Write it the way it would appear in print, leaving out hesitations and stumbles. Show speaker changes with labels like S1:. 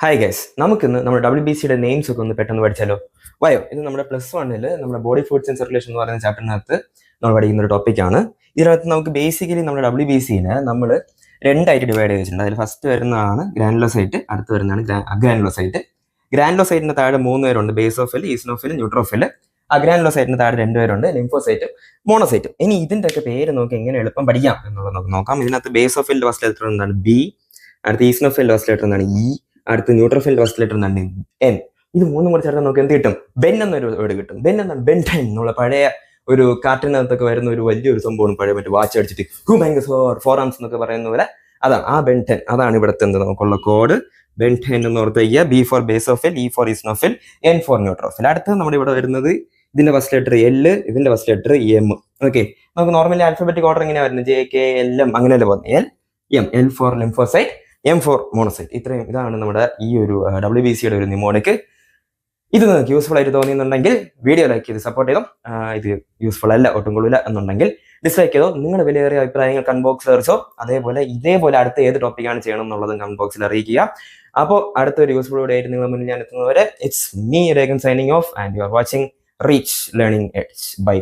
S1: Hi guys, നമുക്കിന്ന് നമ്മുടെ WBCയുടെ names ഒക്കെ ഒന്ന് പെട്ടെന്ന് പഠിച്ചാലോ? വയോ, ഇത് നമ്മുടെ +1 നമ്മുടെ ബോഡി ഫ്ലൂയിഡ്സ് ആൻഡ് സർക്കുലേഷൻ എന്ന് പറയുന്ന ചാപ്റ്ററിനകത്ത് നമ്മൾ പഠിക്കുന്ന ഒരു ടോപ്പിക്കാണ്. ഇതിനകത്ത് നമുക്ക് ബേസിക്കലി നമ്മുടെ WBCനെ നമ്മൾ രണ്ടായിട്ട് ഡിവൈഡ് ചെയ്ത് വെച്ചിട്ടുണ്ട്. അതിൽ ഫസ്റ്റ് വരുന്നതാണ് ഗ്രാനുലോസൈറ്റ്, അടുത്ത് വരുന്നതാണ് അഗ്രാനുലോസൈറ്റ്. ഗ്രാനുലോസൈറ്റിന് താഴെ 3 പേരുണ്ട്: ബേസോഫിൽ, ഈസിനോഫിൽ, ന്യൂട്രോഫിൽ. അഗ്രാനുലോസൈറ്റിന് താഴെ 2 പേരുണ്ട്: ലിംഫോസൈറ്റും മോണോസൈറ്റും. ഇനി ഇതിന്റെ ഒക്കെ പേര് നോക്കി എങ്ങനെ എളുപ്പം പഠിക്കാം എന്നുള്ളത് നമുക്ക് നോക്കാം. ഇതിനകത്ത് ബേസോഫിലിന്റെ ഫസ്റ്റ് ലെറ്റർ എന്താണ്? B. അടുത്ത് ഈസിനോഫിലിന്റെ ഫസ്റ്റ് ലെറ്റർ എന്താണ്? E. അടുത്ത് ന്യൂട്രോഫിലിന്റെ ഫസ്റ്റ് ലെറ്റർ എന്താണ്? N. ഇത് മൂന്നും കൂടെ ചേർത്ത് നമുക്ക് എന്ത് കിട്ടും? ബെൻ എന്നൊരു വേർഡ് കിട്ടും. ബെൻ എന്താണ്? ബെൻടെൻ എന്നുള്ള പഴയ ഒരു കാർട്ടൂണിനകത്തൊക്കെ വരുന്ന ഒരു വലിയൊരു സംഭവമാണ്. പഴയ മറ്റേ വാച്ച് അടിച്ചിട്ട് ഹൂ ബാങ്ക് ഫോർ ആംസ് എന്നൊക്കെ പറയുന്ന പോലെ അതാണ് ആ ബെൻടെൻ. അതാണ് ഇവിടുത്തെ എന്ത് നമുക്കുള്ള കോഡ്. ബെൻടെൻ എന്ന് ഓർത്ത് വയ്ക്കുക. B for basophil, E for eosinophil, N for neutrophil. അടുത്ത് നമ്മുടെ ഇവിടെ വരുന്നത് ഇതിന്റെ ഫസ്റ്റ് ലെറ്റർ L, ഇതിന്റെ ഫസ്റ്റ് ലെറ്റർ M. ഓക്കെ, നമുക്ക് നോർമലി ആൽഫബറ്റിക് ഓർഡർ എങ്ങനെയാ വരുന്നത്? JKLM അങ്ങനെയല്ലേ പോകുന്നത്. L for lymphocyte, M for monocyte. ഇതാണ് നമ്മുടെ ഈ ഒരു WBCയുടെ ഒരു നിമോണിക്. ഇത് നിങ്ങൾക്ക് യൂസ്ഫുൾ ആയിട്ട് തോന്നിയെന്നുണ്ടെങ്കിൽ വീഡിയോ ലൈക്ക് ചെയ്ത് സപ്പോർട്ട് ചെയ്തോ. ഇത് യൂസ്ഫുൾ അല്ല, ഒട്ടും കൊള്ളില്ല എന്നുണ്ടെങ്കിൽ ഡിസ്ലൈക്ക് ചെയ്തോ. നിങ്ങളുടെ വിലയേറിയ അഭിപ്രായങ്ങൾ കമന്റ് ബോക്സിൽ അറിയിച്ചോ. ഇതേപോലെ അടുത്ത ഏത് ടോപ്പിക്കാണ് ചെയ്യണം എന്നുള്ളതും കമന്റ് ബോക്സിൽ അറിയിക്കുക. അപ്പോൾ അടുത്തൊരു യൂസ്ഫുൾ വീഡിയോ ആയിട്ട് നിങ്ങളുടെ മുന്നിൽ ഞാൻ എത്തുന്നവരെ it's me Rekhan signing off and you are watching reach learning edge. By.